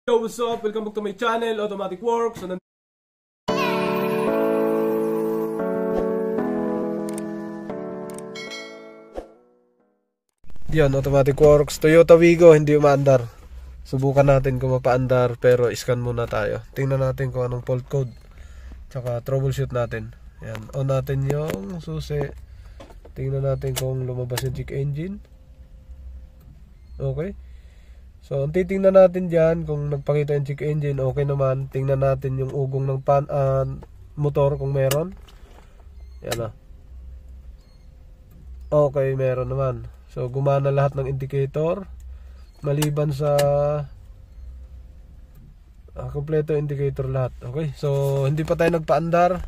Yo, what's up? Welcome back to my channel, Automatic Works. So, yan, Automatic Works. Toyota Wigo, hindi umaandar. Subukan natin kung mapaandar, pero scan muna tayo. Tingnan natin kung anong fault code. Tsaka troubleshoot natin. Yan, on natin yung susi. Tingnan natin kung lumabas yung check engine. Okay. So, ang titingnan natin dyan, kung nagpakita yung check engine, okay naman. Tingnan natin yung ugong ng motor kung meron. Yan na. Okay, meron naman. So, gumana lahat ng indicator. Maliban sa kompleto indicator lahat. Okay, so hindi pa tayo nagpaandar.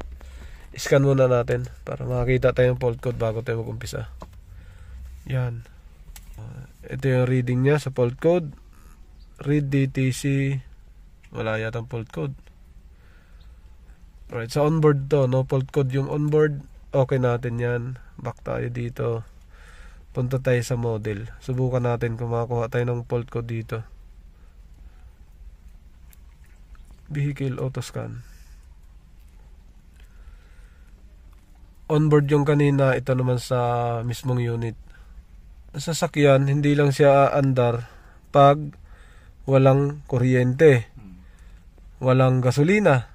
Scan muna natin para makakita tayo ng fault code bago tayo mag-umpisa. Yan. Ito yung reading niya sa fault code. Read DTC. Wala yatang fault code. Alright, sa onboard to, no fault code yung onboard. Okay natin yan. Back tayo dito. Punta tayo sa model. Subukan natin kung makakuha tayo ng fault code dito. Vehicle auto scan. Onboard yung kanina, ito naman sa mismong unit. Sa sasakyan, hindi lang siya andar pag walang kuryente, walang gasolina.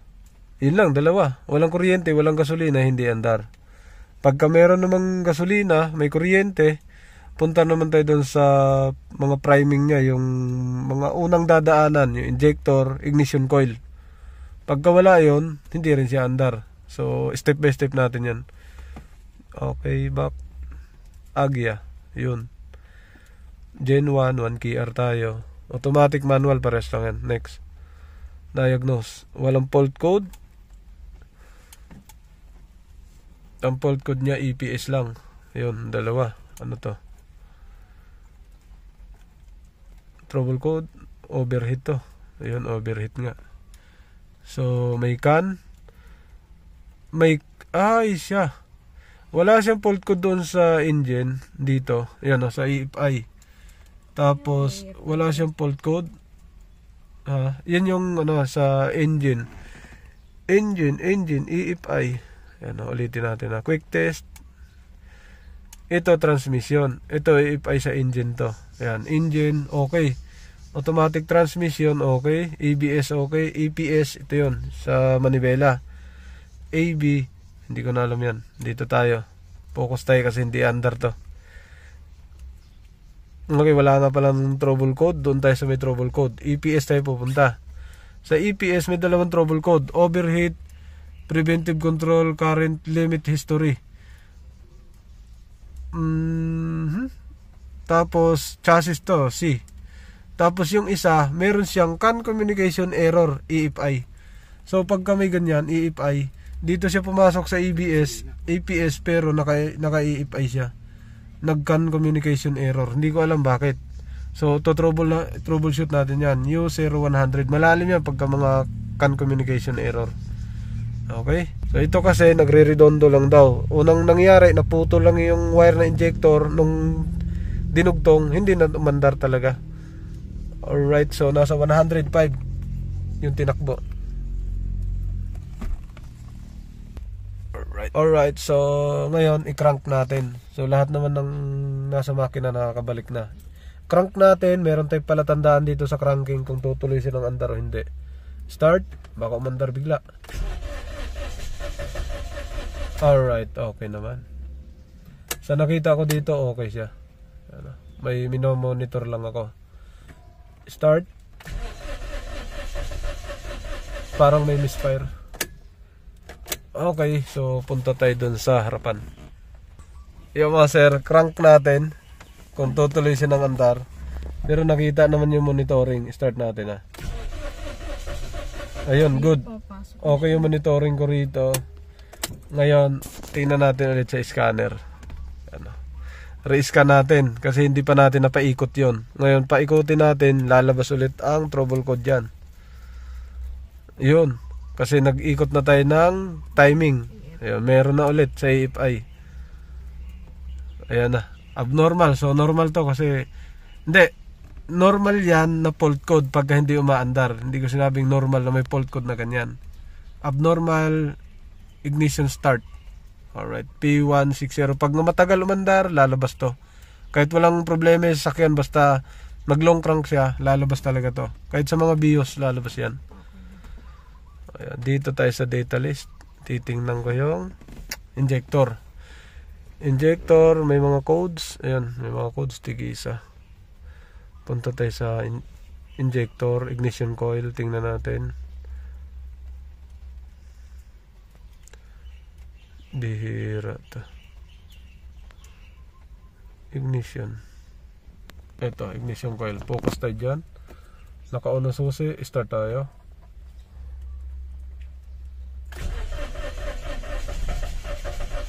Yun lang, dalawa. Walang kuryente, walang gasolina, hindi andar. Pagka meron namang gasolina, may kuryente, punta naman tayo doon sa mga priming niya, yung mga unang dadaanan, yung injector, ignition coil. Pagka wala yun, hindi rin siya andar. So, step by step natin yan. Okay, back. Agya, yun. Gen 1 KR tayo. Automatic manual, pares lang yan. Next. Diagnose. Walang fault code. Ang fault code niya EPS lang. Yun, dalawa. Ano to? Trouble code. Overheat to. Ayun, overheat nga. So, may can. May, siya. Wala siyang fault code doon sa engine. Dito. Ayan, sa EFI. Tapos, wala siyang fault code. Yan yung sa engine. Engine, EFI. Yan, ulitin natin na. Quick test. Ito, transmission. Ito, EFI sa engine to. Yan, engine, okay. Automatic transmission, okay. ABS, okay. EPS, ito yun, sa manibela. AB, hindi ko na alam yan. Dito tayo. Focus tayo kasi hindi under to. Okay, wala nga palang trouble code. Doon tayo sa may trouble code. EPS tayo pupunta. Sa EPS may dalawang trouble code. Overheat, preventive control, current limit history. Tapos, chassis to, C. Tapos yung isa, meron siyang CAN communication error, EFI. So, pagka may ganyan, EFI, dito siya pumasok sa APS, pero naka-EFI siya. Nag-CAN communication error. Hindi ko alam bakit. So, troubleshoot natin yan. U0100. Malalim yan pagka mga CAN communication error. Okay? So, ito kasi nagre-redondo lang daw. Unang nangyari, naputol lang yung wire na injector nung dinugtong. Hindi na umandar talaga. Alright, so nasa 105 yung tinakbo. Alright, so ngayon i-crank natin. So lahat naman ng nasa makina nakakabalik na. Crank natin, meron tayong palatandaan dito sa cranking kung tutuloy silang andar o hindi. Start, baka umandar bigla. Alright, okay naman. Sa nakita ko dito, okay siya. May minomonitor lang ako. Start. Parang may misfire. Okay, so punta tayo dun sa harapan. Yung mga sir, crank natin kung tutuloy siya ng andar. Pero nakita naman yung monitoring. Start natin Ayun, good. Okay yung monitoring ko rito. Ngayon, tingnan natin ulit sa scanner. Re-scan natin kasi hindi pa natin napaikot yon. Ngayon, paikutin natin, lalabas ulit ang trouble code dyan. Yun. Kasi nag-ikot na tayo ng timing. Ayun, meron na ulit sa EFI. Ayan na. Abnormal. So, normal to kasi hindi. normal yan na fault code pagka hindi umaandar. Hindi ko sinabing normal na may fault code na ganyan. Abnormal ignition start. Alright, P160. Pag matagal umandar, lalabas to. Kahit walang problema sa sakyan, basta mag long crank siya, lalabas talaga to. Kahit sa mga BIOS, lalabas yan. Ayan, dito tayo sa data list. Titingnan ko yung injector. Injector, may mga codes. Ayan, may mga codes, tig-isa. Punta tayo sa injector, ignition coil. Tingnan natin. Bihira to. Ignition. Ito, ignition coil. Focus tayo dyan. Naka-on na susi. Start tayo.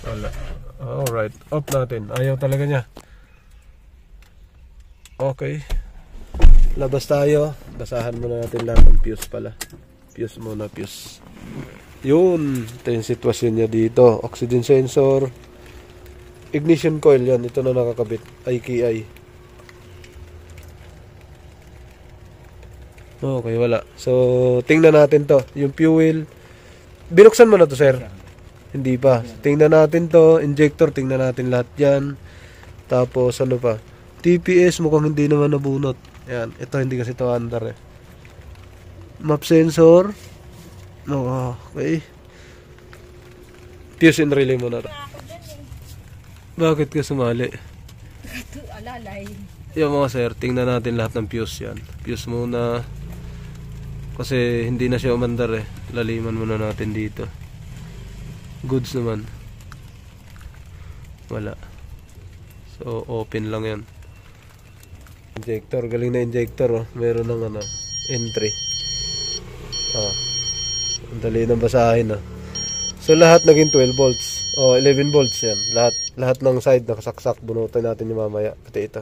Wala. Alright, off natin. Ayaw talaga niya. Okay. Labas tayo. Basahan muna natin lahat ng fuse pala. Fuse muna, fuse. Yun. Ito yung sitwasyon niya dito. Oxygen sensor. Ignition coil yan. Ito na nakakabit. IKI. Okay, wala. So, tingnan natin to. Yung fuel. Binuksan mo na to, sir. Hindi pa. Tingnan natin to. Injector, tingnan natin lahat yan. Tapos, ano pa? TPS, mukhang hindi naman nabunot. Ayan. Ito, hindi kasi ito under eh. Map sensor. Okay. Fuse and relay muna. Bakit ka sumali? Alalay. Yung mga sir, tingnan natin lahat ng fuse yan. Fuse muna. Kasi hindi na siya umandar eh. Laliman muna natin dito. Goods naman. Wala. So, open lang yan. Injector. Galing na injector oh. Meron ng ano, entry. Ang dali ng basahin ah. So, lahat naging 12 volts. 11 volts yan. Lahat ng side nakasaksak. Bunutin natin yung mamaya. Pati ito.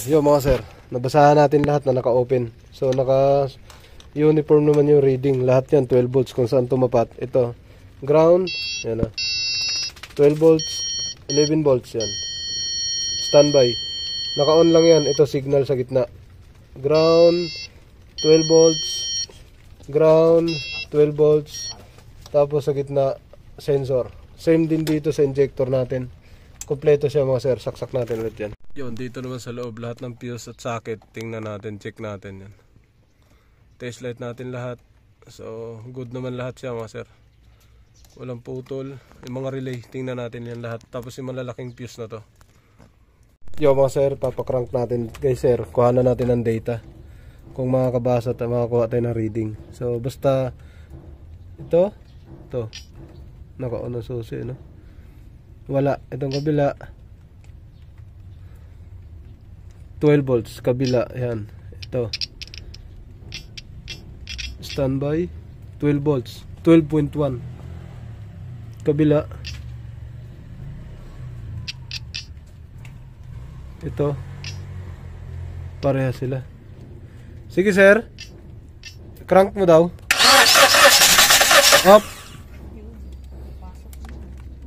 Yung mga sir. Nabasahan natin lahat na naka-open. So, naka-uniform naman yung reading. Lahat yan 12 volts kung saan tumapat. Ito. Ground, yan na. 12 volts, 11 volts yan. Standby. Naka-on lang yan. Ito signal sa gitna. Ground, 12 volts. Ground, 12 volts. Tapos sa gitna, sensor. Same din dito sa injector natin. Kompleto siya mga sir. Saksak natin ulit yan. Yun, dito naman sa loob lahat ng fuse at socket. Tingnan natin, check natin yan. Test light natin lahat. So, good naman lahat siya mga sir. Walang putol. Yung mga relay, tingnan natin yan lahat. Tapos yung malalaking fuse na to. Yo mga sir, papakrank natin. Guys sir, kuha na natin ng data. Kung makakabasa at makakuha tayo ng reading. So basta ito naka-on ang susi no? Wala, itong kabila 12 volts, kabila yan. Ito standby 12 volts, 12.1 kabila. Ito pareha sila. Sige sir, crank mo daw. Up.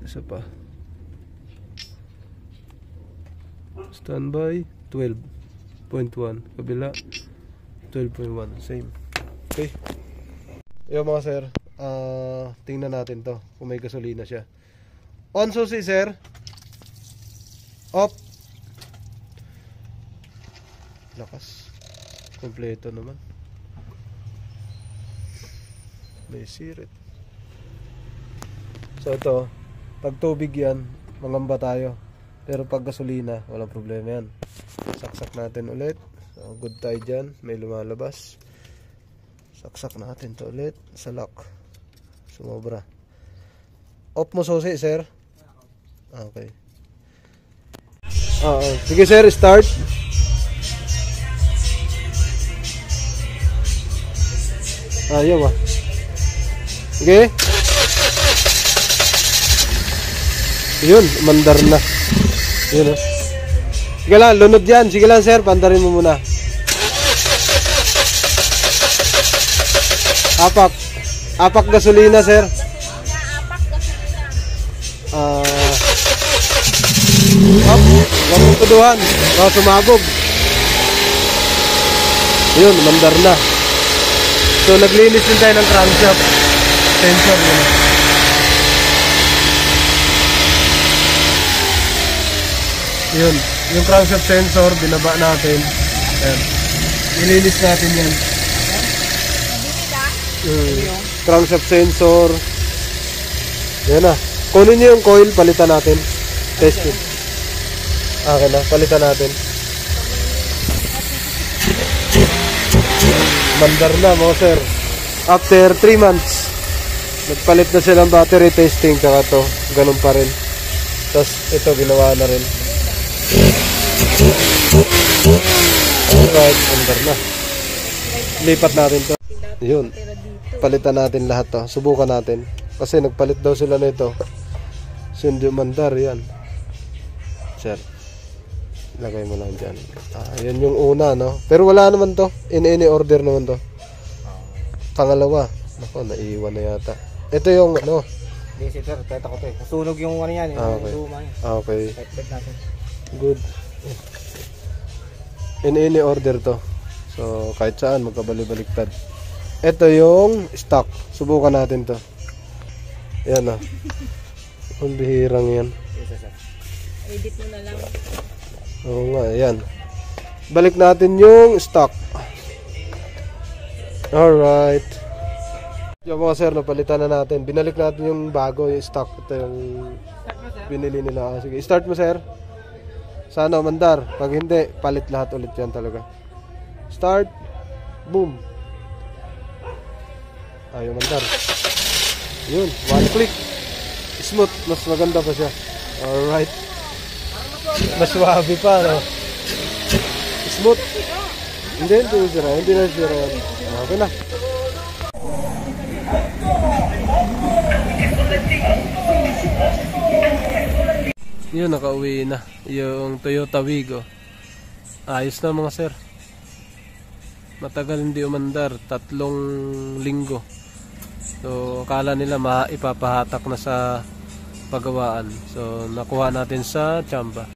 Isa pa. Standby 12.1 kabila 12.1 same. Okay. Yo mga sir, tingnan natin to kung may gasolina siya. On susi sir. Off. Lakas. Kompleto naman. May sirit. So ito, pag tubig yan, mangamba tayo. Pero pag gasolina, walang problema yan. Saksak natin ulit. So, good tayo dyan. May lumalabas. Saksak natin to ulit sa lock. Sumobra. Off mo susi, sir. Okay. Sige, sir. Start. Ayaw ah. Okay. Yun, mandar na. Yun oh. Sige lang, lunod yan. Sige lang, sir. Pandarin mo muna. Apak gasolina, sir. Huwag mong tuduhan. Baka sumabog. Yun, mandar na. So naglinis din tayo ng crankshaft sensor yun. Yun, yung crankshaft sensor binaba natin. Ayan. Nilinis natin yan. Crankshaft sensor. Yan na. Kunin nyo yung coil, palitan natin. Testing. Okay na, palitan natin. Mandar na mga sir. After 3 months, nagpalit na silang battery testing. Tsaka to, ganun pa rin. Tapos ito, ginawa na rin. Alright, mandar na. Lipat natin to. Yun. Palitan natin lahat to. Subukan natin. Kasi nagpalit daw sila nito. So hindi mandar yan. Sir, lagay mo lang dyan. Yan yung una, no? Pero wala naman to. In any order naman to. Pangalawa. Ako, naiiwan na yata. Ito yung ano. Hindi sir, teta ko to eh. Nasunog yung ano yan. Okay. Okay. Natin. Good. In any order to. So kahit saan magkabali-baliktad. Ito yung stock. Subukan natin to. Yan na. Ang bihirang yan. Edit mo na lang. Oo nga, yan. Balik natin yung stock. Alright. Yung mga sir, napalitan na natin. Binalik natin yung bago, yung stock. Ito yung binili nila. Sige, start mo sir. Sana mandar. Pag hindi, palit lahat ulit yan talaga. Start. Boom. Ayaw mandar. Yun, one click. Smooth, mas maganda pa siya. Alright. Mas wabi pa, no? Smooth. Hindi na sira. Hindi na sira. Okay na. Yun, nakauwi na. Yung Toyota Wigo. Ayos na mga sir. Matagal hindi umandar. 3 linggo. So, akala nila ipapahatak na sa pagawaan. So, nakuha natin sa Chamba.